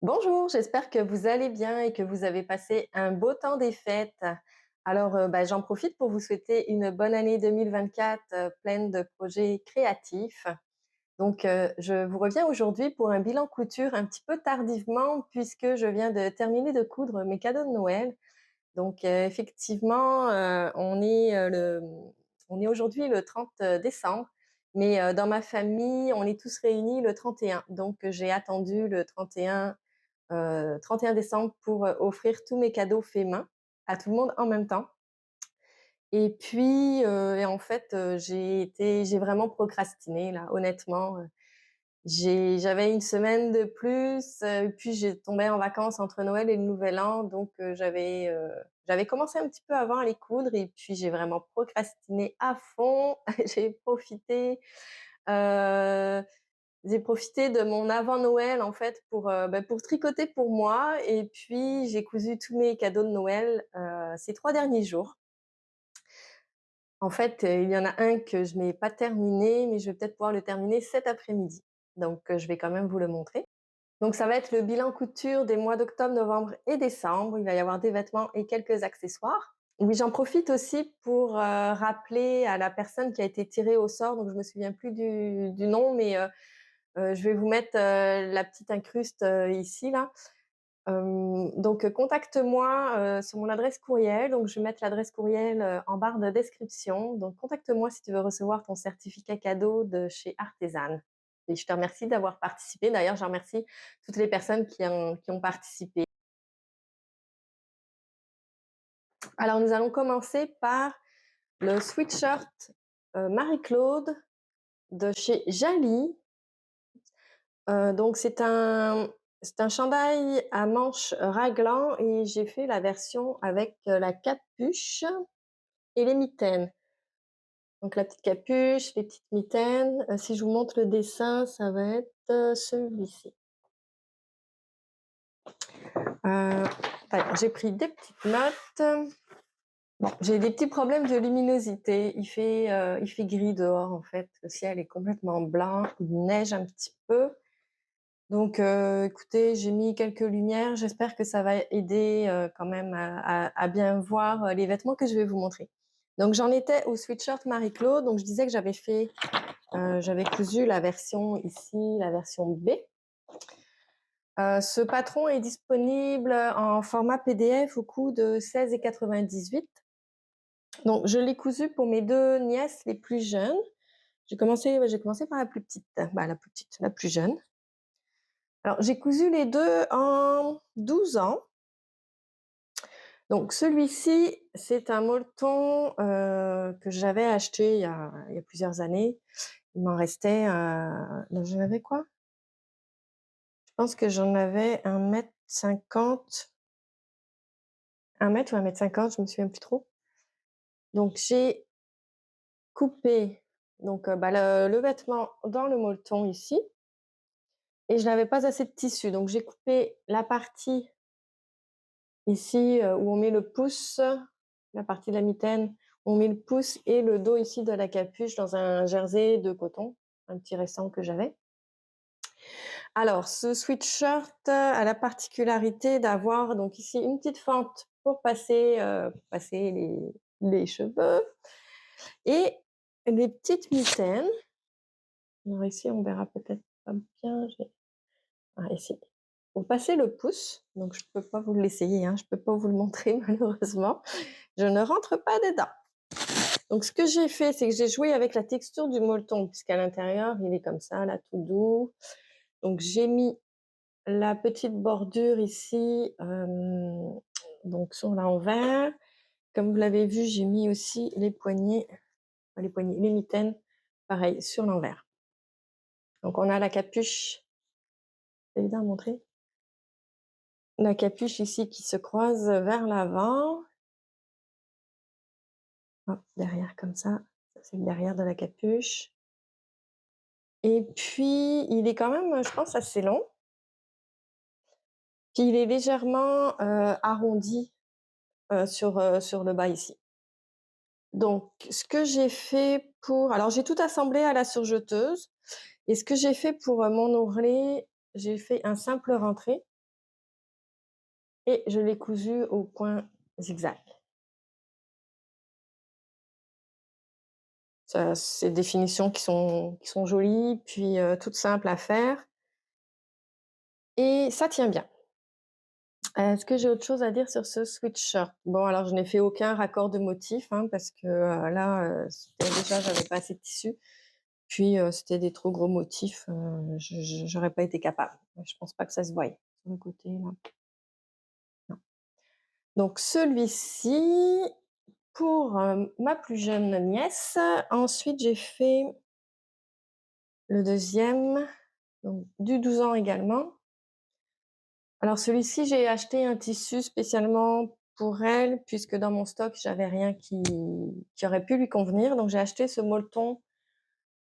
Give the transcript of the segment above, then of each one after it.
Bonjour, j'espère que vous allez bien et que vous avez passé un beau temps des fêtes. Alors, j'en profite pour vous souhaiter une bonne année 2024 pleine de projets créatifs. Donc, je vous reviens aujourd'hui pour un bilan couture un petit peu tardivement puisque je viens de terminer de coudre mes cadeaux de Noël. Donc, effectivement, on est aujourd'hui le 30 décembre, mais dans ma famille, on est tous réunis le 31. Donc, j'ai attendu le 31 décembre pour, offrir tous mes cadeaux faits main à tout le monde en même temps. Et puis, en fait, j'ai vraiment procrastiné là, honnêtement, j'avais une semaine de plus, et puis j'ai tombé en vacances entre Noël et le Nouvel An, donc j'avais commencé un petit peu avant à les coudre et puis j'ai vraiment procrastiné à fond. J'ai profité, heu j'ai profité de mon avant Noël en fait pour tricoter pour moi et puis j'ai cousu tous mes cadeaux de Noël, ces 3 derniers jours. En fait, il y en a un que je n'ai pas terminé, mais je vais peut-être pouvoir le terminer cet après-midi. Donc, je vais quand même vous le montrer. Donc ça va être le bilan couture des mois d'octobre, novembre et décembre. Il va y avoir des vêtements et quelques accessoires. Oui, j'en profite aussi pour, rappeler à la personne qui a été tirée au sort, donc je me souviens plus du nom, mais je vais vous mettre, la petite incruste, ici là. Donc contacte-moi, sur mon adresse courriel. Donc je vais mettre l'adresse courriel, en barre de description. Donc contacte-moi si tu veux recevoir ton certificat cadeau de chez Artisan et je te remercie d'avoir participé. D'ailleurs, je remercie toutes les personnes qui ont participé. Alors nous allons commencer par le sweatshirt, Marie-Claude de chez Jali. Donc c'est un chandail à manches raglan et j'ai fait la version avec, la capuche et les mitaines. Donc la petite capuche, les petites mitaines, si je vous montre le dessin, ça va être, celui-ci. Heu, alors j'ai pris des petites notes. Bon, j'ai des petits problèmes de luminosité. Il fait gris dehors en fait, le ciel est complètement blanc, il neige un petit peu. Donc, écoutez, j'ai mis quelques lumières. J'espère que ça va aider, quand même à bien voir, les vêtements que je vais vous montrer. Donc j'en étais au sweatshirt Marie-Claude. Donc je disais que j'avais cousu la version ici, la version B. Ce patron est disponible en format PDF au coût de 16,98 €. Donc je l'ai cousu pour mes 2 nièces les plus jeunes. J'ai commencé par la plus petite, la plus petite, la plus jeune. Alors j'ai cousu les 2 en 12 ans. Donc celui-ci, c'est un molleton, que j'avais acheté il y a plusieurs années. Il m'en restait, j'en avais quoi? Je pense que j'en avais 1,50 m, 1 m ou 1,50 m, je me souviens plus trop. Donc j'ai coupé le vêtement dans le molleton ici et je n'avais pas assez de tissu. Donc j'ai coupé la partie ici, où on met le pouce, la partie de la mitaine, on met le pouce et le dos ici de la capuche dans un jersey de coton, un petit restant que j'avais. Alors ce sweatshirt a la particularité d'avoir donc ici une petite fente pour passer les cheveux et les petites mitaines. Alors ici, on verra peut-être pas bien, ici. Pour passer le pouce, donc je peux pas vous l'essayer, hein, je peux pas vous le montrer malheureusement. Je ne rentre pas dedans. Donc ce que j'ai fait, c'est que j'ai joué avec la texture du molleton puisqu'à l'intérieur, il est comme ça, là, tout doux. Donc j'ai mis la petite bordure ici, donc sur l'envers. Comme vous l'avez vu, j'ai mis aussi les mitaines, pareil, sur l'envers. Donc on a la capuche, c'est évident à montrer? La capuche ici qui se croise vers l'avant. Hop, derrière comme ça c'est le derrière de la capuche. Et puis, il est quand même, je pense, assez long. Puis il est légèrement, arrondi, sur le bas ici. Donc ce que j'ai fait alors j'ai tout assemblé à la surjeteuse et ce que j'ai fait pour, mon ourlet, j'ai fait un simple rentré. et je l'ai cousu au coin zigzag. Ça, c'est des finitions qui sont jolies, puis, toutes simples à faire et ça tient bien. Est-ce que j'ai autre chose à dire sur ce sweatshirt? Bon, alors je n'ai fait aucun raccord de motif, hein, parce que, là, c'était déjà j'avais pas assez de tissu, puis, c'était des trop gros motifs, je j'aurais pas été capable. Je pense pas que ça se voie sur le côté là, non. Donc celui-ci pour, ma plus jeune nièce. Ensuite j'ai fait le deuxième, donc du 12 ans également. Alors celui-ci, j'ai acheté un tissu spécialement pour elle, puisque dans mon stock, j'avais rien qui aurait pu lui convenir. Donc j'ai acheté ce molleton.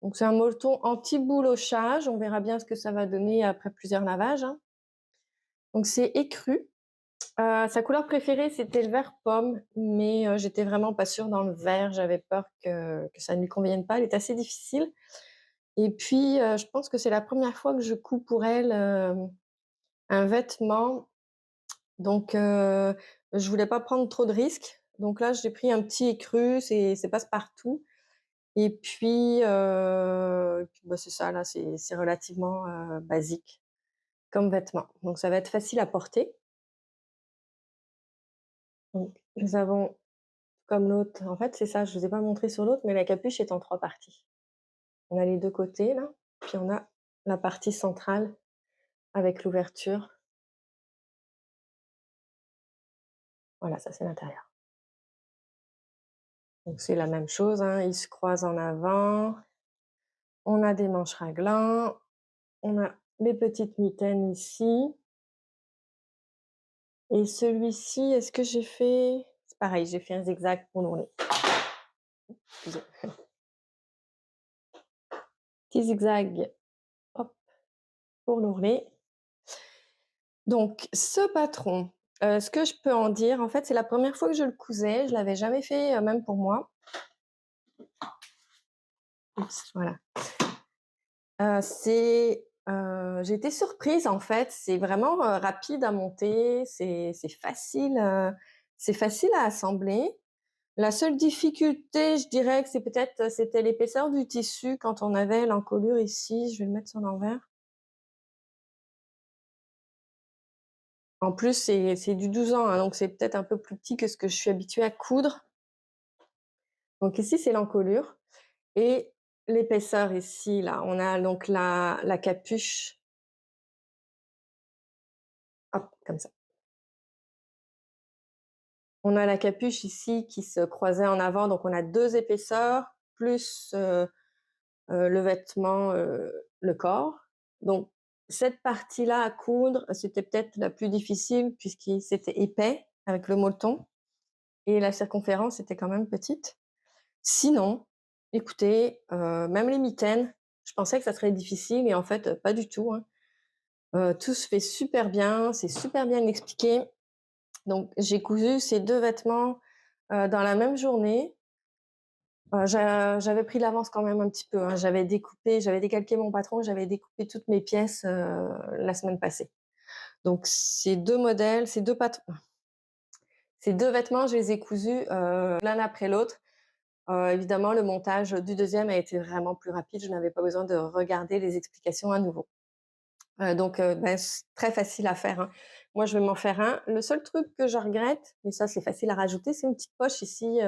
Donc c'est un molleton anti-boulochage. On verra bien ce que ça va donner après plusieurs lavages, hein. Donc c'est écru. Sa couleur préférée, c'était le vert pomme, mais j'étais vraiment pas sûre dans le vert. J'avais peur que ça ne lui convienne pas. Elle est assez difficile et puis, je pense que c'est la première fois que je couds pour elle, un vêtement. Donc, je voulais pas prendre trop de risques. Donc là, j'ai pris un petit écru, c'est passe-partout et puis, bah, c'est ça là, c'est relativement, basique comme vêtement. Donc ça va être facile à porter. Donc nous avons comme l'autre en fait, c'est ça, je vous ai pas montré sur l'autre, mais la capuche est en 3 parties. On a les 2 côtés là, puis on a la partie centrale avec l'ouverture. Voilà, ça c'est l'intérieur. Donc c'est la même chose, hein, ils se croisent en avant. On a des manches raglan, on a les petites mitaines ici et celui-ci, est-ce que j'ai fait c'est pareil, j'ai fait un zigzag pour l'ourlet. Excusez. Petit zigzag, hop, pour l'ourlet. Donc ce patron, ce que je peux en dire, en fait, c'est la première fois que je le cousais, je l'avais jamais fait, même pour moi. Oups, voilà. J'ai été surprise en fait, c'est vraiment, rapide à monter, c'est facile à assembler. La seule difficulté, je dirais que c'est peut-être, c'était l'épaisseur du tissu quand on avait l'encolure ici, je vais le mettre sur l'envers. En plus, c'est du 12 ans, hein, donc c'est peut-être un peu plus petit que ce que je suis habituée à coudre. Donc ici, c'est l'encolure et l'épaisseur ici, là, on a donc la capuche, hop, comme ça. On a la capuche ici qui se croisait en avant, donc on a 2 épaisseurs plus, le vêtement, le corps. Donc cette partie-là à coudre, c'était peut-être la plus difficile puisque c'était épais avec le molleton et la circonférence était quand même petite. Sinon, écoutez, même les mitaines, je pensais que ça serait difficile et en fait, pas du tout, hein. Tout se fait super bien, c'est super bien expliqué. Donc j'ai cousu ces 2 vêtements, dans la même journée. J'avais pris de l'avance quand même un petit peu, hein. J'avais décalqué mon patron, j'avais découpé toutes mes pièces, la semaine passée. Donc ces 2 vêtements, je les ai cousus, l'un après l'autre. Évidemment, le montage du deuxième a été vraiment plus rapide, je n'avais pas besoin de regarder les explications à nouveau. Donc bah, c très facile à faire, hein. Moi, je vais m'en faire un. Le seul truc que je regrette, mais ça, c'est facile à rajouter, c'est une petite poche ici,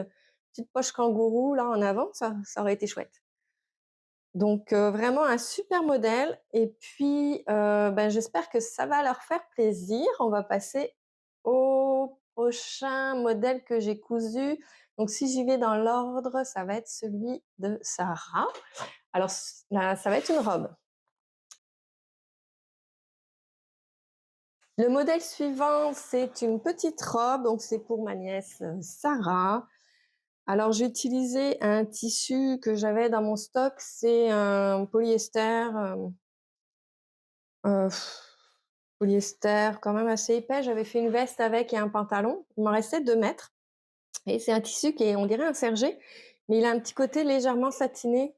petite poche kangourou là en avant, ça aurait été chouette. Donc vraiment un super modèle et puis, bah, j'espère que ça va leur faire plaisir. On va passer au prochain modèle que j'ai cousu. Donc si j'y vais dans l'ordre, ça va être celui de Sarah. Alors là, ça va être une robe. Le modèle suivant, c'est une petite robe, donc c'est pour ma nièce, Sarah. Alors j'ai utilisé un tissu que j'avais dans mon stock, c'est un polyester, heu, polyester quand même assez épais. J'avais fait une veste avec et un pantalon. Il m'en restait 2 mètres et c'est un tissu qui est on dirait un sergé, mais il a un petit côté légèrement satiné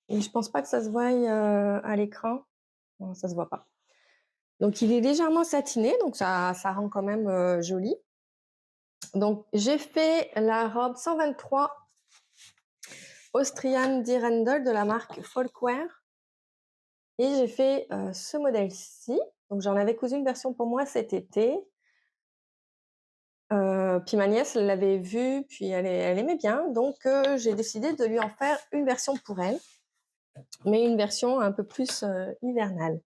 et je pense pas que ça se voie, à l'écran. Non, ça se voit pas. Donc il est légèrement satiné, donc ça rend quand même, joli. Donc j'ai fait la robe 123 Austrian Dirndl de la marque Folkwear et j'ai fait, ce modèle-ci. Donc j'en avais cousu une version pour moi cet été. Puis ma nièce l'avait vu, puis elle aimait bien, donc j'ai décidé de lui en faire une version pour elle, mais une version un peu plus, hivernale.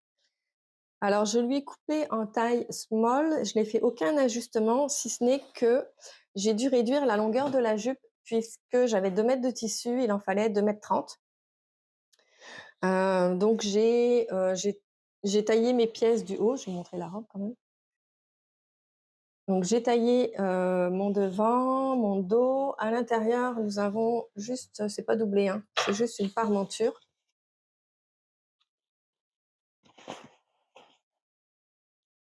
Alors je lui ai coupé en taille small, je n'ai fait aucun ajustement si ce n'est que j'ai dû réduire la longueur de la jupe puisque j'avais 2 mètres de tissu, il en fallait 2,30 m. Donc j'ai taillé mes pièces du haut, je vais vous montrer la robe quand même. Donc j'ai taillé, mon devant, mon dos. À l'intérieur, nous avons juste, c'est pas doublé, hein, c'est juste une parmenture.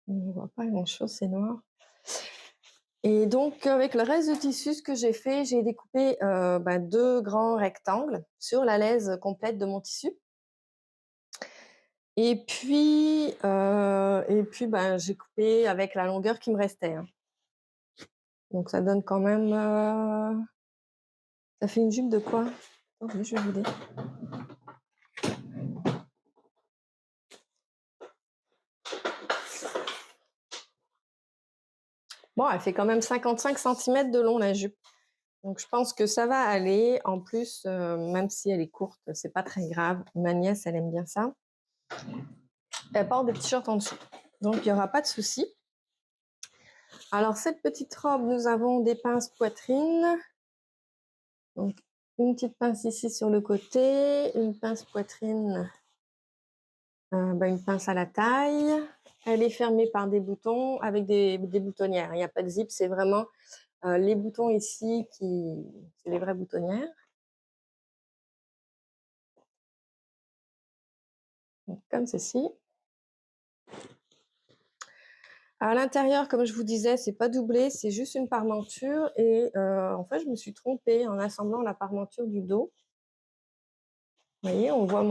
On ne voit pas grand-chose, c'est noir. Et donc avec le reste du tissu, ce que j'ai fait, j'ai découpé, 2 grands rectangles sur la laise complète de mon tissu. Et puis, j'ai coupé avec la longueur qui me restait, hein. Donc ça donne quand même, ça fait une jupe de quoi? Attendez, je vais vous dire. Bon, elle fait quand même 55 centimètres de long, la jupe. Donc je pense que ça va aller. En plus, même si elle est courte, c'est pas très grave. Ma nièce, elle aime bien ça. Elle porte des t-shirts en dessous, donc il y aura pas de souci. Alors cette petite robe, nous avons des pinces poitrine. Donc une petite pince ici sur le côté, une pince poitrine, une pince à la taille. Elle est fermée par des boutons avec des boutonnières. Il n'y a pas de zip, c'est vraiment les boutons ici c'est les vraies boutonnières. Donc, comme ceci. À l'intérieur, comme je vous disais, c'est pas doublé, c'est juste une parmenture et en fait, je me suis trompée en assemblant la parmenture du dos. Vous voyez, on voit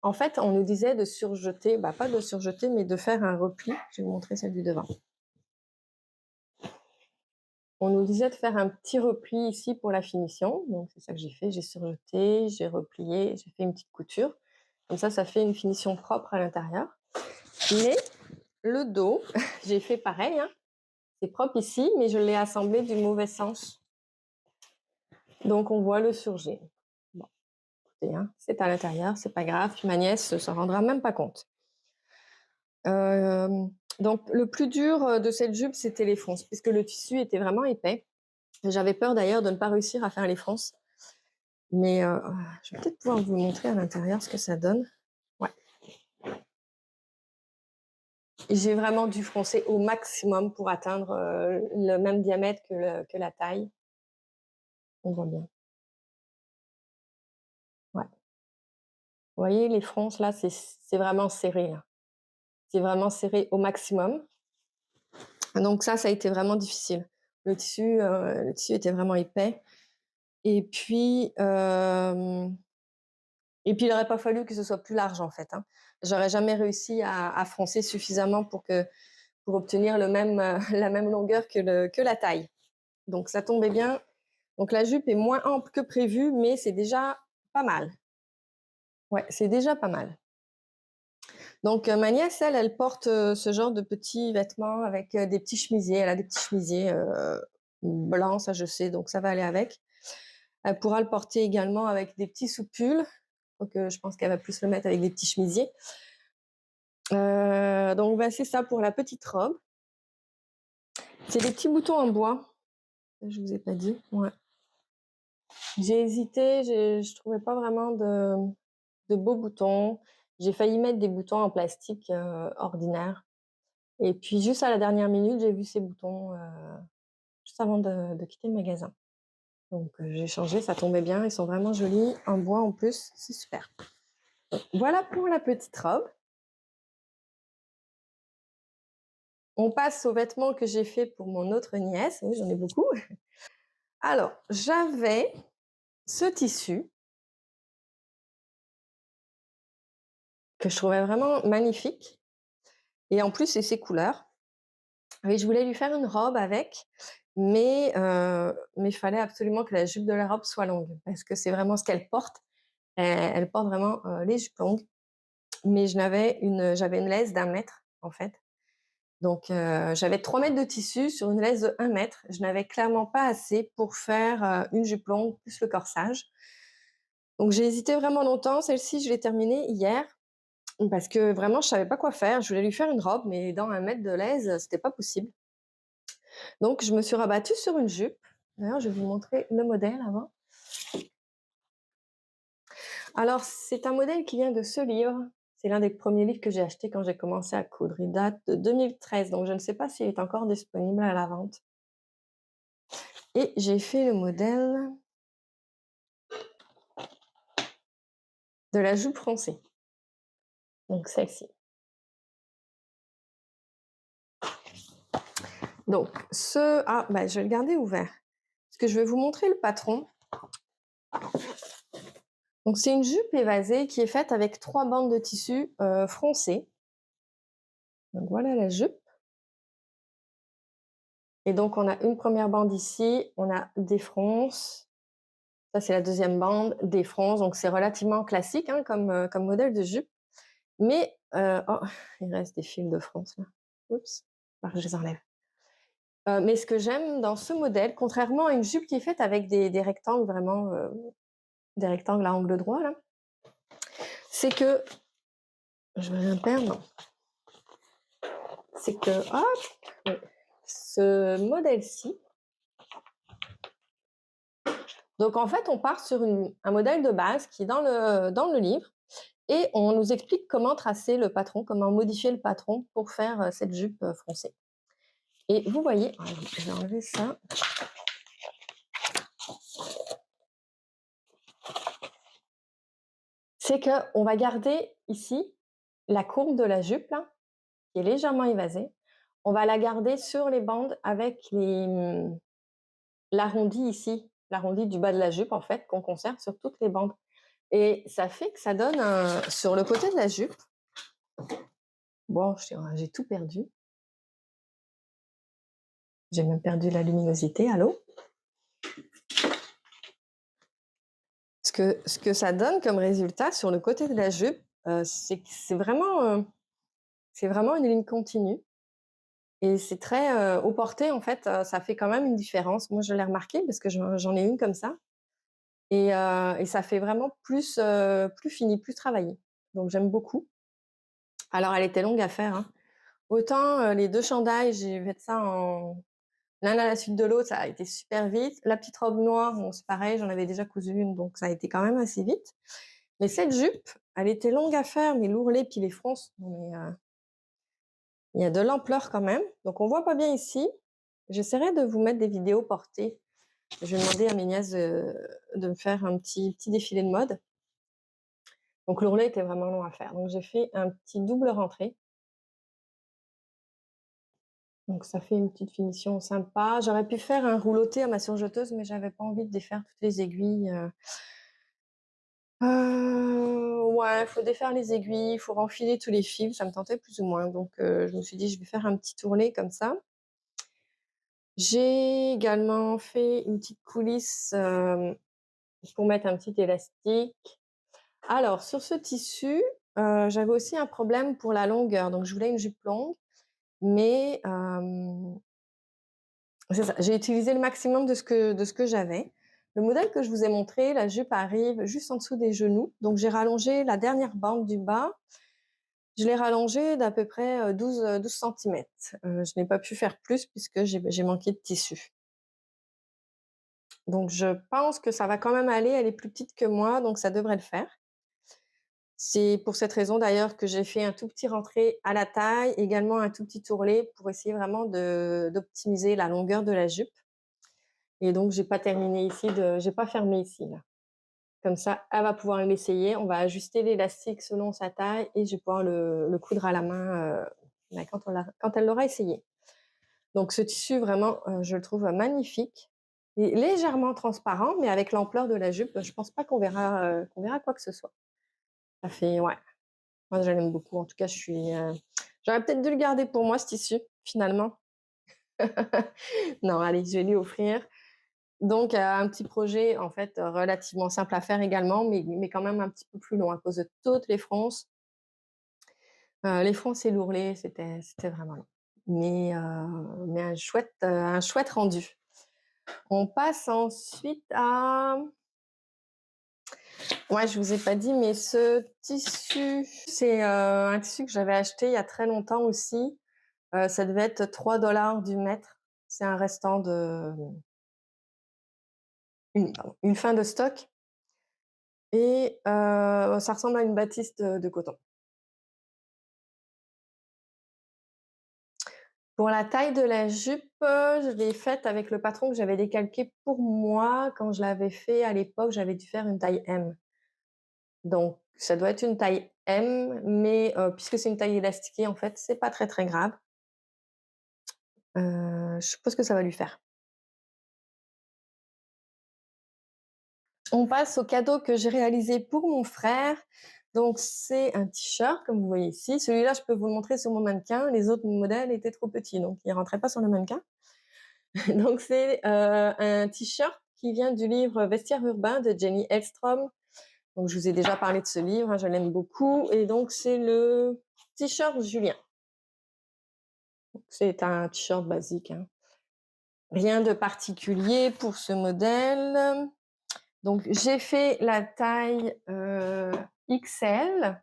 en fait, on nous disait de surjeter, pas de surjeter, mais de faire un repli. Je vais vous montrer celle du devant. On nous disait de faire un petit repli ici pour la finition, donc c'est ça que j'ai fait. J'ai surjeté, j'ai replié, j'ai fait une petite couture. Comme ça fait une finition propre à l'intérieur. Mais le dos, j'ai fait pareil, hein. C'est propre ici, mais je l'ai assemblé du mauvais sens. Donc on voit le surjet. Bon, écoutez, hein, c'est à l'intérieur, c'est pas grave. Puis ma nièce ne s'en rendra même pas compte. Donc le plus dur de cette jupe, c'était les fronces, puisque le tissu était vraiment épais. J'avais peur d'ailleurs de ne pas réussir à faire les fronces. Mais je vais peut-être pouvoir vous montrer à l'intérieur ce que ça donne. Ouais. J'ai vraiment dû froncer au maximum pour atteindre le même diamètre que la taille. On voit bien. Ouais. Vous voyez les fronces là, c'est vraiment serré, hein. C'est vraiment serré au maximum. Donc ça a été vraiment difficile. Le tissu était vraiment épais. Et puis, il n'aurait pas fallu que ce soit plus large en fait, hein. J'aurais jamais réussi à froncer suffisamment pour obtenir la même longueur que la taille. Donc ça tombait bien. Donc la jupe est moins ample que prévu, mais c'est déjà pas mal. Ouais, c'est déjà pas mal. Donc ma nièce, elle porte ce genre de petits vêtements avec des petits chemisiers. Elle a des petits chemisiers blancs, ça je sais, donc ça va aller avec. Elle pourra le porter également avec des petits sous-pulls. Donc je pense qu'elle va plus le mettre avec des petits chemisiers. Donc c'est ça pour la petite robe. C'est des petits boutons en bois. Je vous ai pas dit. Ouais. J'ai hésité, je trouvais pas vraiment de beaux boutons. J'ai failli mettre des boutons en plastique ordinaire. Et puis juste à la dernière minute, j'ai vu ces boutons juste avant de quitter le magasin. Donc j'ai changé, ça tombait bien, ils sont vraiment jolis, en bois en plus, c'est super. Donc, voilà pour la petite robe. On passe aux vêtements que j'ai fait pour mon autre nièce. Oui, j'en ai beaucoup. Alors, j'avais ce tissu que je trouvais vraiment magnifique. et en plus, c'est ses couleurs et je voulais lui faire une robe avec, mais il fallait absolument que la jupe de la robe soit longue parce que c'est vraiment ce qu'elle porte. Elle porte vraiment, les jupes longues, mais j'avais une laisse d'1 mètre, en fait. Donc j'avais 3 mètres de tissu sur une laisse de 1 mètre. Je n'avais clairement pas assez pour faire, une jupe longue plus le corsage. Donc j'ai hésité vraiment longtemps. Celle-ci, je l'ai terminée hier parce que vraiment je savais pas quoi faire. Je voulais lui faire une robe, mais dans 1 mètre de laisse, c'était pas possible. Donc je me suis rabattue sur une jupe. D'ailleurs, je vais vous montrer le modèle avant. Alors c'est un modèle qui vient de ce livre. C'est l'un des premiers livres que j'ai acheté quand j'ai commencé à coudre. Il date de 2013, donc je ne sais pas s'il est encore disponible à la vente. Et j'ai fait le modèle de la jupe froncée, donc celle-ci. Donc je vais le garder ouvert, parce que je vais vous montrer le patron. Donc c'est une jupe évasée qui est faite avec 3 bandes de tissu, froncées. Donc voilà la jupe. Et donc on a une première bande ici, on a des fronces. Ça c'est la deuxième bande, des fronces, donc c'est relativement classique, hein, comme modèle de jupe. Mais oh, il reste des fils de fronce là. Oups, je les enlève. Mais ce que j'aime dans ce modèle, contrairement à une jupe qui est faite avec des rectangles vraiment, des rectangles à angle droit là, c'est que je vais rien perdre. C'est que oui, ce modèle-ci, donc en fait, on part sur un modèle de base qui est dans le livre et on nous explique comment tracer le patron, comment modifier le patron pour faire, cette jupe, froncée. Et vous voyez, je vais enlever ça. C'est qu'on va garder ici la courbe de la jupe là, qui est légèrement évasée. On va la garder sur les bandes avec l'arrondi ici, l'arrondi du bas de la jupe en fait, qu'on conserve sur toutes les bandes. Et ça fait que ça donne sur le côté de la jupe. Bon, j'ai tout perdu. J'ai même perdu la luminosité. Allô? Ce que ça donne comme résultat sur le côté de la jupe, c'est vraiment une ligne continue. Et c'est très, au porté en fait, ça fait quand même une différence. Moi, je l'ai remarqué parce que j'en ai une comme ça et ça fait vraiment plus fini, plus travaillé. Donc j'aime beaucoup. Alors elle était longue à faire, hein. Autant, les 2 chandails, j'ai fait ça en l'un à la suite de l'autre, ça a été super vite. La petite robe noire, bon, c'est pareil, j'en avais déjà cousu une, donc ça a été quand même assez vite. Mais cette jupe, elle était longue à faire, mais l'ourlet puis les fronces, non mais, il y a de l'ampleur quand même. Donc on voit pas bien ici. J'essaierai de vous mettre des vidéos portées. Je vais demander à mes nièces de me faire un petit défilé de mode. Donc l'ourlet était vraiment long à faire. Donc j'ai fait un petit double rentré. Donc ça fait une petite finition sympa. J'aurais pu faire un rouloté à ma surjeteuse, mais j'avais pas envie de défaire toutes les aiguilles. Ouais, il faut défaire les aiguilles, il faut renfiler tous les fils, ça me tentait plus ou moins. Donc je me suis dit: «Je vais faire un petit ourlet comme ça». J'ai également fait une petite coulisse, pour mettre un petit élastique. Alors sur ce tissu, j'avais aussi un problème pour la longueur, donc je voulais une jupe longue, mais c'est ça, j'ai utilisé le maximum de ce que j'avais. Le modèle que je vous ai montré, la jupe arrive juste en dessous des genoux, donc j'ai rallongé la dernière bande du bas. Je l'ai rallongée d'à peu près, 12 centimètres. Je n'ai pas pu faire plus puisque j'ai manqué de tissu. Donc je pense que ça va quand même aller, elle est plus petite que moi, donc ça devrait le faire. C'est pour cette raison d'ailleurs que j'ai fait un tout petit rentré à la taille, également un tout petit ourlet pour essayer vraiment d'optimiser la longueur de la jupe. Et donc j'ai pas fermé ici là. Comme ça, elle va pouvoir l'essayer. On va ajuster l'élastique selon sa taille et je vais pouvoir le coudre à la main, quand elle l'aura essayé. Donc ce tissu vraiment, je le trouve magnifique. Il est légèrement transparent, mais avec l'ampleur de la jupe, je pense pas qu'on verra quoi que ce soit. Ça fait ouais, moi je l'aime beaucoup. En tout cas, J'aurais peut-être dû le garder pour moi ce tissu, finalement. Non, allez, je vais lui offrir. Donc un petit projet, en fait, relativement simple à faire également, mais quand même un petit peu plus long à cause de toutes les fronces. Les fronces et l'ourlet, c'était vraiment long. Mais un chouette rendu. On passe ensuite à ouais, je vous ai pas dit, mais ce tissu, c'est, un tissu que j'avais acheté il y a très longtemps aussi. Ça devait être 3 $ du mètre. C'est un restant de une fin de stock et ça ressemble à une batiste, de coton. Pour la taille de la jupe, je l'ai faite avec le patron que j'avais décalqué pour moi. Quand je l'avais fait à l'époque, j'avais dû faire une taille M. Donc ça doit être une taille M, mais puisque c'est une taille élastiquée, en fait, c'est pas très, très grave. Je suppose que ça va lui faire. On passe au cadeau que j'ai réalisé pour mon frère. Donc c'est un t-shirt comme vous voyez ici. Celui-là, je peux vous le montrer sur mon mannequin. Les autres modèles étaient trop petits, donc ils rentraient pas sur le mannequin. Donc c'est, un t-shirt qui vient du livre Vestiaire urbain de Jenny Ekstrom. Donc je vous ai déjà parlé de ce livre, hein, je l'aime beaucoup et donc c'est le t-shirt Julien. C'est un t-shirt basique, hein. Rien de particulier pour ce modèle. Donc j'ai fait la taille, XL.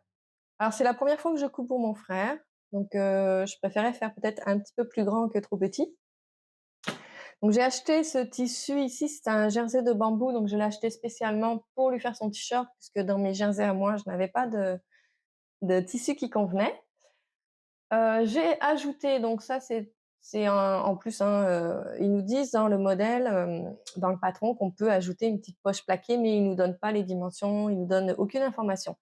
Alors c'est la première fois que je couds pour mon frère, donc je préférais faire peut-être un petit peu plus grand que trop petit. Donc j'ai acheté ce tissu ici, c'est un jersey de bambou, donc je l'ai acheté spécialement pour lui faire son t-shirt puisque dans mes jerseys à moi, je n'avais pas de tissu qui convenait. J'ai ajouté donc ça c'est en plus, hein, ils nous disent dans le modèle, dans le patron qu'on peut ajouter une petite poche plaquée, mais ils nous donnent pas les dimensions, ils nous donnent aucune information.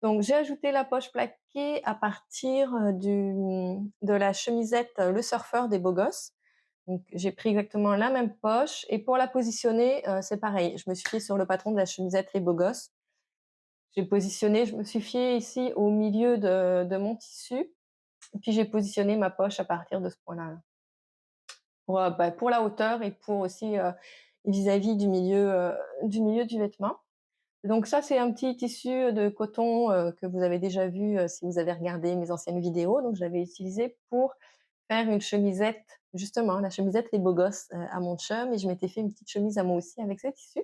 Donc j'ai ajouté la poche plaquée à partir, de la chemisette, Le Surfeur des Beaux Gosses. Donc j'ai pris exactement la même poche et pour la positionner, c'est pareil. Je me suis fiée sur le patron de la chemisette Les Beaux Gosses. Je me suis fiée ici au milieu de mon tissu et puis j'ai positionné ma poche à partir de ce point-là, pour la hauteur et pour aussi, vis-à-vis du milieu du vêtement. Donc ça, c'est un petit tissu de coton, que vous avez déjà vu, si vous avez regardé mes anciennes vidéos. Donc je l'avais utilisé pour faire une chemisette, justement, la chemisette Les Beaux Gosses, à mon chum et je m'étais fait une petite chemise à moi aussi avec ce tissu.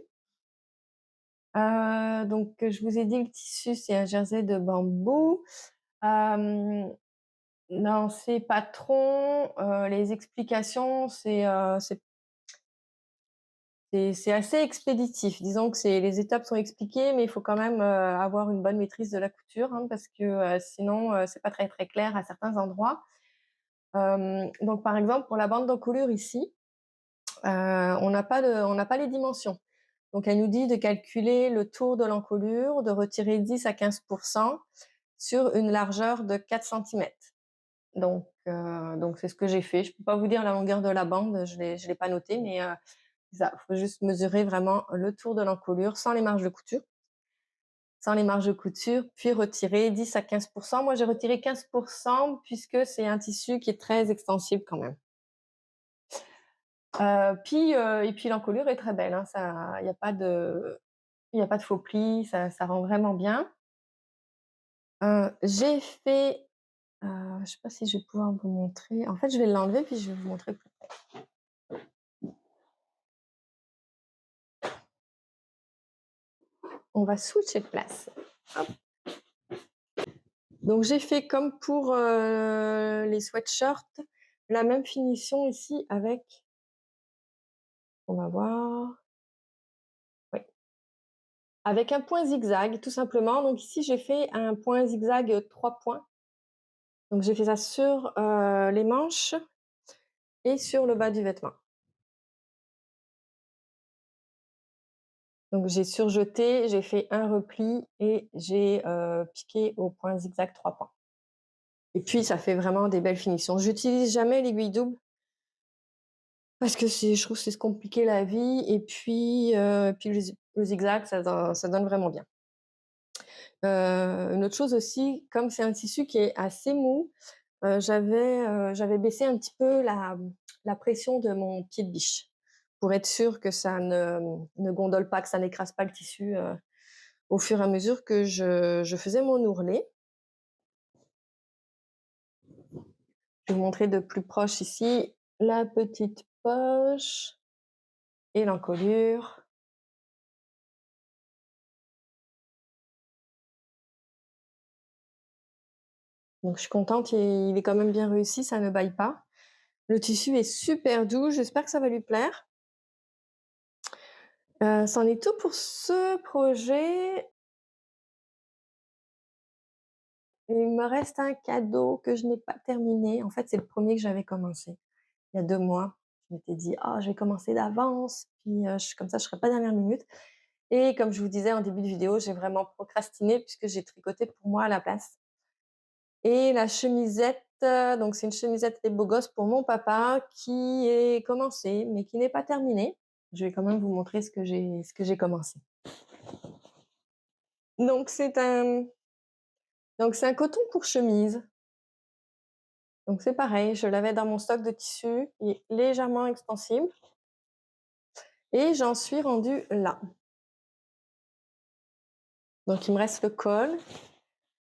Donc je vous ai dit le tissu, c'est un jersey de bambou. Hem, Dans ces patrons, les explications, c'est assez expéditif. Disons que les étapes sont expliquées, mais il faut quand même, avoir une bonne maîtrise de la couture, hein, parce que, sinon, c'est pas très, très clair à certains endroits. Donc par exemple, pour la bande d'encolure ici, on n'a pas les dimensions. Donc elle nous dit de calculer le tour de l'encolure, de retirer 10 à 15 sur une largeur de 4 centimètres. Donc c'est ce que j'ai fait. Je peux pas vous dire la longueur de la bande, je l'ai pas noté, mais c'est ça. Faut juste mesurer vraiment le tour de l'encolure sans les marges de couture. Sans les marges de couture, puis retirer 10 à 15. Moi, j'ai retiré 15 puisque c'est un tissu qui est très extensible quand même. Et puis l'encolure est très belle, hein, ça il y a pas de faux plis, ça rend vraiment bien. J'ai fait, je sais pas si je vais pouvoir vous montrer. En fait, je vais l'enlever puis je vais vous montrer plus près. On va switcher de place. Hop. Donc j'ai fait comme pour, les sweatshirts, la même finition ici avec on va voir, oui, avec un point zigzag tout simplement. Donc ici j'ai fait un point zigzag, 3 points. Donc j'ai fait ça sur, les manches et sur le bas du vêtement. Donc j'ai surjeté, j'ai fait un repli et j'ai, piqué au point zigzag 3 points. Et puis ça fait vraiment des belles finitions. J'utilise jamais l'aiguille double parce que je trouve que c'est se compliquer la vie et puis le zigzag ça donne vraiment bien. Une autre chose aussi, comme c'est un tissu qui est assez mou, j'avais baissé un petit peu la pression de mon pied de biche pour être sûre que ça ne gondole pas, que ça n'écrase pas le tissu, au fur et à mesure que je faisais mon ourlet. Je vais vous montrer de plus proche ici la petite poche et l'encolure. Donc je suis contente, il est quand même bien réussi, ça ne bâille pas. Le tissu est super doux, j'espère que ça va lui plaire. C'en est tout pour ce projet. Il me reste un cadeau que je n'ai pas terminé. En fait, c'est le premier que j'avais commencé il y a 2 mois. Je m'étais dit: «Ah, je vais commencer d'avance, puis, comme ça je serai pas dernière minute» et comme je vous disais en début de vidéo, j'ai vraiment procrastiné puisque j'ai tricoté pour moi à la place. Et la chemisette, donc c'est une chemisette Les Beaux Gosses pour mon papa qui est commencée, mais qui n'est pas terminée. Je vais quand même vous montrer ce que j'ai commencé. Donc c'est un coton pour chemise. Donc c'est pareil, je l'avais dans mon stock de tissus, il est légèrement extensible et j'en suis rendue là. Donc il me reste le col,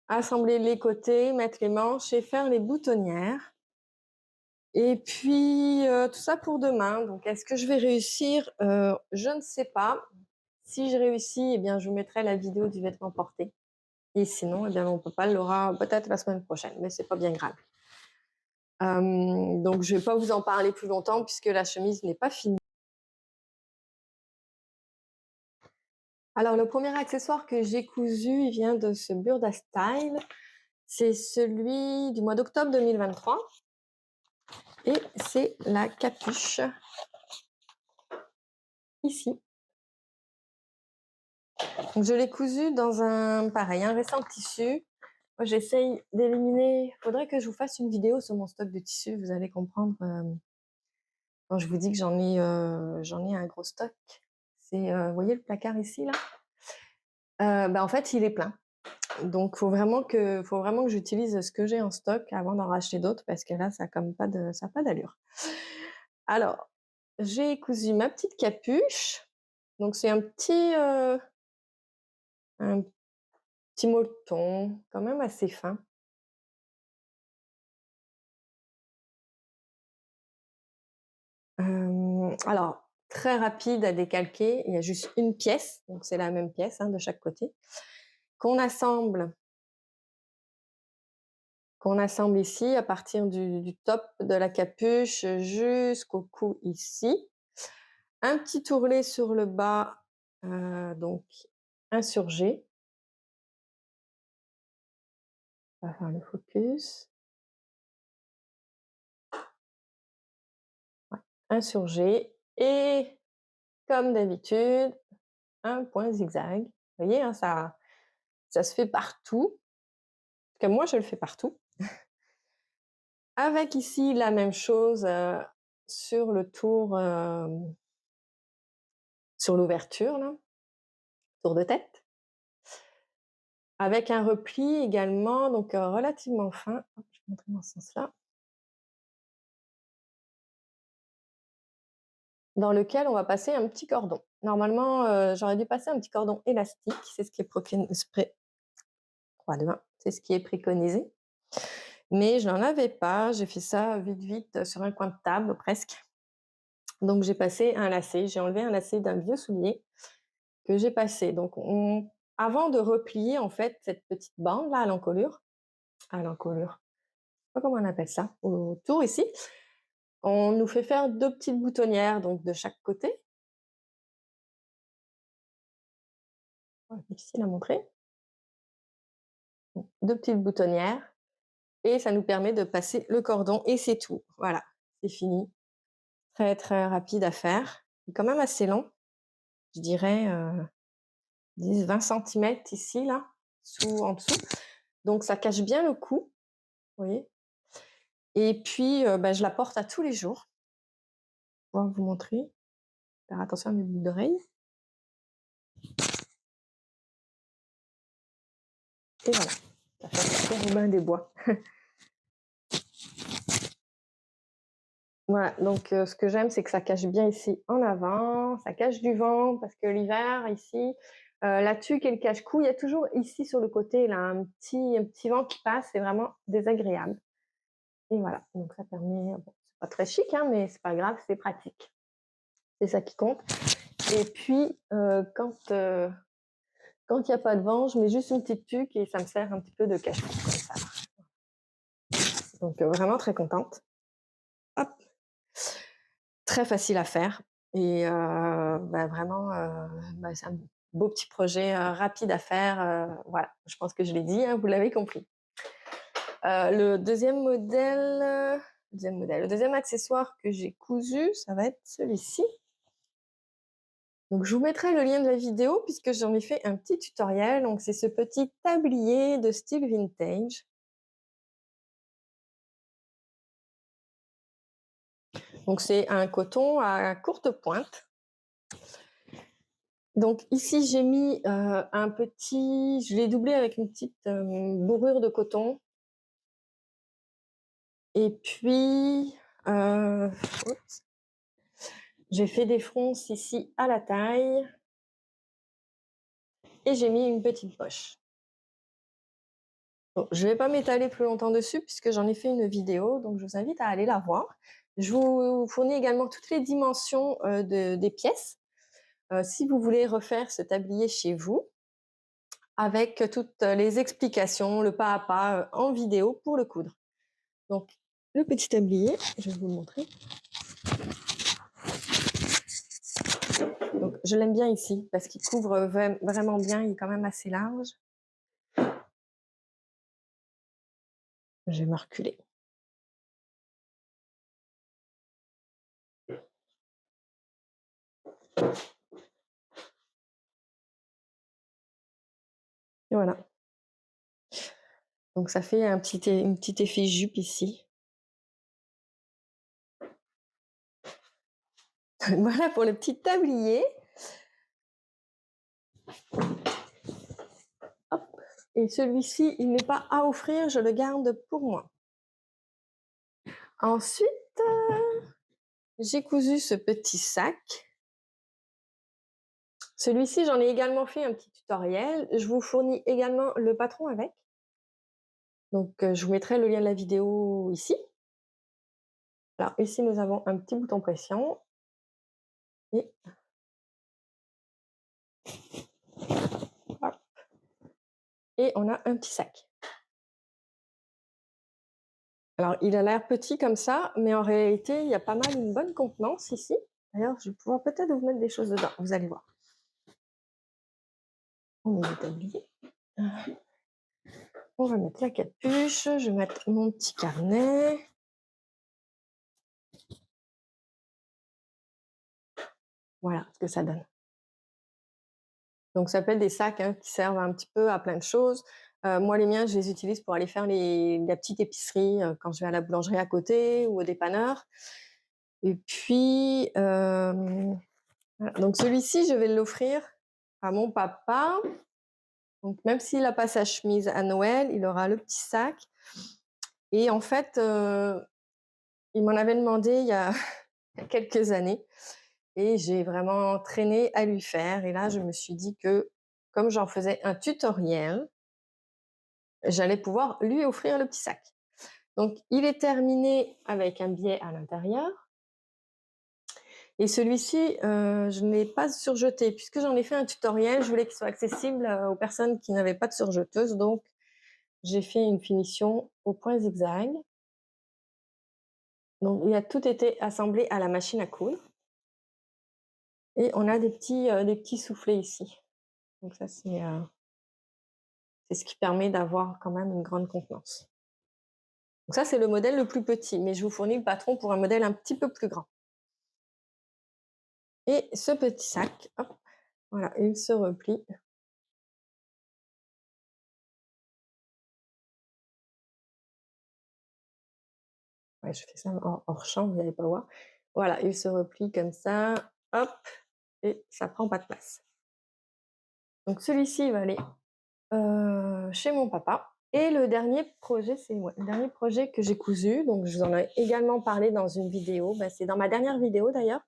assembler les côtés, mettre les manches et faire les boutonnières. Et puis, tout ça pour demain. Donc est-ce que je vais réussir? Je ne sais pas. Si je réussis, eh bien, je vous mettrai la vidéo du vêtement porté et sinon, eh bien, mon papa l'aura peut-être la semaine prochaine, mais c'est pas bien grave. Donc je vais pas vous en parler plus longtemps puisque la chemise n'est pas finie. Alors le premier accessoire que j'ai cousu, il vient de ce Burda Style. C'est celui du mois d'octobre 2023 et c'est la capuche ici. Donc je l'ai cousu dans un récent tissu. Moi j'essaye d'éliminer, faudrait que je vous fasse une vidéo sur mon stock de tissus, vous allez comprendre, quand je vous dis que j'en ai un gros stock. C'est, vous voyez le placard ici là? En fait il est plein. Donc faut vraiment que j'utilise ce que j'ai en stock avant d'en racheter d'autres parce que là ça a comme ça a pas d'allure. Alors, j'ai cousu ma petite capuche. Donc c'est un petit molleton quand même assez fin. Alors très rapide à décalquer, il y a juste une pièce, donc c'est la même pièce, hein, de chaque côté, qu'on assemble qu'on assemble ici à partir du top de la capuche jusqu'au cou ici. Un petit ourlet sur le bas, donc insurgé. On va faire le focus. Ouais, insurgé et comme d'habitude, un point zigzag. Vous voyez, hein, ça se fait partout. En tout cas, moi, je le fais partout. Avec ici la même chose, sur le tour, sur l'ouverture là, tour de tête. Avec un repli également, donc relativement fin. Hop, je vais montrer dans ce sens-là. Dans lequel on va passer un petit cordon. Normalement, j'aurais dû passer un petit cordon élastique, c'est ce qui est 3, 2, 1, c'est ce qui est préconisé. Mais je n'en avais pas, j'ai fait ça vite, vite, sur un coin de table presque. Donc j'ai passé un lacet, j'ai enlevé un lacet d'un vieux soulier que j'ai passé. Donc avant de replier en fait cette petite bande là je sais pas comment on appelle ça, autour ici, on nous fait faire 2 petites boutonnières donc de chaque côté. Ouais, difficile à montrer. Donc 2 petites boutonnières et ça nous permet de passer le cordon et c'est tout. Voilà, c'est fini. Très, très rapide à faire. C'est quand même assez long. Je dirais, 10-20 centimètres ici là, en dessous. Donc ça cache bien le cou, vous voyez? Et puis, je la porte à tous les jours. Je vais vous montrer. Faire attention à mes boucles d'oreilles. Et voilà, ça fait sortir Robin des Bois. Voilà, donc ce que j'aime, c'est que ça cache bien ici en avant, ça cache du vent parce que l'hiver ici, la tuque et le cache-cou, il y a toujours ici sur le côté là un petit vent qui passe, c'est vraiment désagréable et voilà, donc ça permet bon, c'est pas très chic, hein, mais c'est pas grave, c'est pratique. C'est ça qui compte et puis, quand il y a pas de vent, je mets juste une petite tuque et ça me sert un petit peu de cache-cou comme ça. Donc vraiment très contente. Hop, très facile à faire et vraiment, c'est un beau petit projet, rapide à faire, voilà. Je pense que je l'ai dit, hein, vous l'avez compris. Le le deuxième accessoire que j'ai cousu, ça va être celui-ci. Donc je vous mettrai le lien de la vidéo puisque j'en ai fait un petit tutoriel. Donc c'est ce petit tablier de style vintage. Donc c'est un coton à courte pointe. Donc ici j'ai mis, je l'ai doublé avec une petite, bourrure de coton et puis, oups, j'ai fait des fronces ici à la taille et j'ai mis une petite poche. Bon, je vais pas m'étaler plus longtemps dessus puisque j'en ai fait une vidéo, donc je vous invite à aller la voir. Je vous fournis également toutes les dimensions, des pièces, si vous voulez refaire ce tablier chez vous, avec toutes les explications, le pas à pas, en vidéo pour le coudre. Donc le petit tablier, je vais vous le montrer. Donc je l'aime bien ici parce qu'il couvre vraiment bien, il est quand même assez large. Je vais me reculer. Et voilà. Donc ça fait un petit effet jupe ici. Voilà pour le petit tablier. Hop. Et celui-ci, il n'est pas à offrir, je le garde pour moi. Ensuite, j'ai cousu ce petit sac. Celui-ci, j'en ai également fait un petit tutoriel. Je vous fournis également le patron avec. Donc, je vous mettrai le lien de la vidéo ici. Alors ici, nous avons un petit bouton pression et hop, et on a un petit sac. Alors, il a l'air petit comme ça, mais en réalité, il y a pas mal une bonne contenance ici. D'ailleurs, je vais pouvoir peut-être vous mettre des choses dedans, vous allez voir. On met le tablier. On va mettre la capuche, je vais mettre mon petit carnet. Voilà ce que ça donne. Donc ça peut être des sacs, hein, qui servent un petit peu à plein de choses. Moi les miens, je les utilise pour aller faire la petite épicerie, quand je vais à la boulangerie à côté ou au dépanneur. Et puis, voilà, donc celui-ci, je vais l'offrir à mon papa. Donc même s'il a pas sa chemise à Noël, il aura le petit sac et en fait, il m'en avait demandé il y a il y a quelques années et j'ai vraiment traîné à lui faire et là, je me suis dit que comme j'en faisais un tutoriel, j'allais pouvoir lui offrir le petit sac. Donc il est terminé avec un biais à l'intérieur et celui-ci, je ne l'ai pas surjeté puisque j'en ai fait un tutoriel, je voulais qu'il soit accessible, aux personnes qui n'avaient pas de surjeteuse, donc j'ai fait une finition au point zigzag. Donc il a tout été assemblé à la machine à coudre et on a des petits soufflets ici. Donc ça c'est ce qui permet d'avoir quand même une grande contenance. Donc ça, c'est le modèle le plus petit, mais je vous fournis le patron pour un modèle un petit peu plus grand. Et ce petit sac, hop, voilà, il se replie. Ouais, je fais ça hors champ, vous n'allez pas voir. Voilà, il se replie comme ça, hop, et ça prend pas de place. Donc celui-ci va aller chez mon papa. Et le dernier projet, c'est ouais, le dernier projet que j'ai cousu, donc je vous en ai également parlé dans une vidéo, bah, c'est dans ma dernière vidéo d'ailleurs,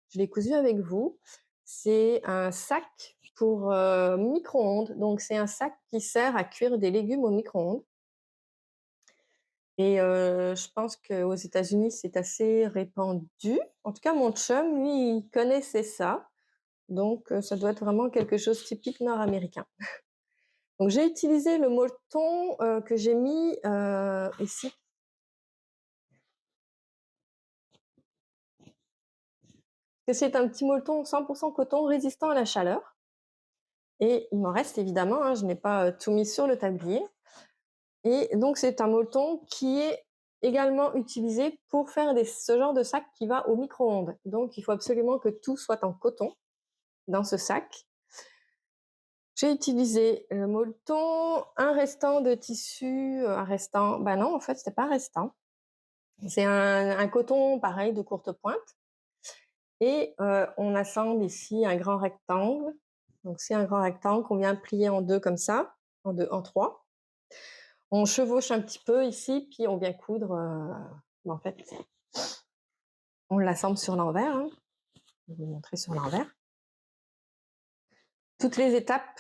je l'ai cousu avec vous. C'est un sac pour, micro-ondes, donc c'est un sac qui sert à cuire des légumes au micro-ondes et je pense qu'aux États-Unis, c'est assez répandu. En tout cas, mon chum, lui, il connaissait ça, donc ça doit être vraiment quelque chose typique nord-américain. Donc j'ai utilisé le molleton, que j'ai mis, ici. Que c'est un petit molleton 100 coton résistant à la chaleur et il m'en reste évidemment, hein, je n'ai pas, tout mis sur le tablier et donc c'est un molleton qui est également utilisé pour faire ce genre de sac qui va au micro-ondes. Donc il faut absolument que tout soit en coton dans ce sac. J'ai utilisé le molleton, un restant de tissu, un restant bah non, en fait, c'était pas un restant. C'est un coton pareil de courte pointe et on assemble ici un grand rectangle. Donc c'est un grand rectangle qu'on vient plier en 2 comme ça, en 3. On chevauche un petit peu ici, puis on vient coudre, en fait, on l'assemble sur l'envers, hein. Je vais vous montrer sur l'envers. Toutes les étapes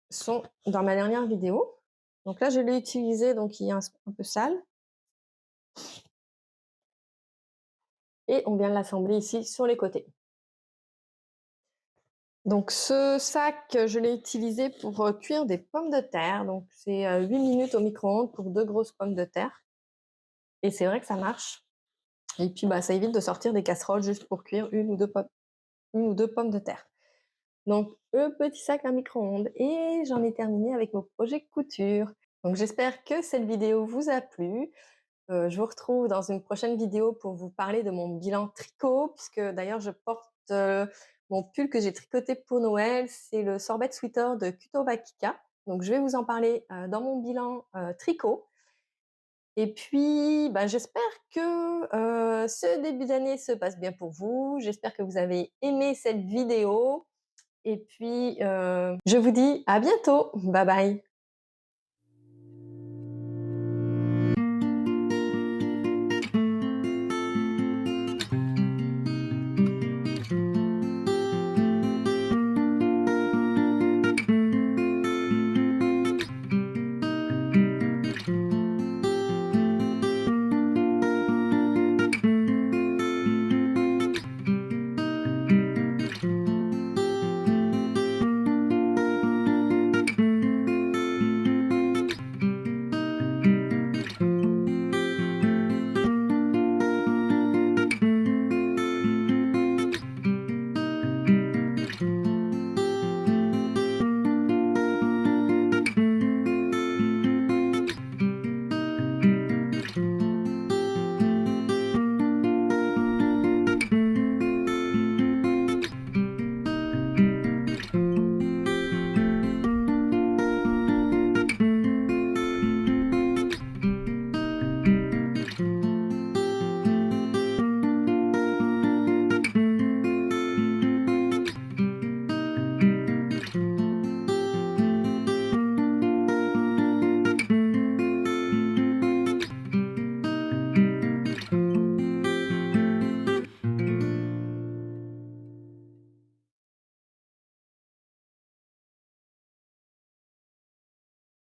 sont dans ma dernière vidéo. Donc là, je l'ai utilisé, donc il est un peu sale et on vient l'assembler ici sur les côtés. Donc ce sac, je l'ai utilisé pour, cuire des pommes de terre, donc c'est, 8 minutes au micro-ondes pour 2 grosses pommes de terre et c'est vrai que ça marche et puis, bah, ça évite de sortir des casseroles juste pour cuire 1 ou 2 pommes de terre. Donc le petit sac à micro-ondes et j'en ai terminé avec mon projet couture. Donc j'espère que cette vidéo vous a plu. Je vous retrouve dans une prochaine vidéo pour vous parler de mon bilan tricot, puisque d'ailleurs je porte mon pull que j'ai tricoté pour Noël, c'est le sorbet sweater de Kuto Bakika. Donc je vais vous en parler dans mon bilan tricot. Et puis, bah, j'espère que ce début d'année se passe bien pour vous. J'espère que vous avez aimé cette vidéo. Et puis, je vous dis à bientôt. Bye bye.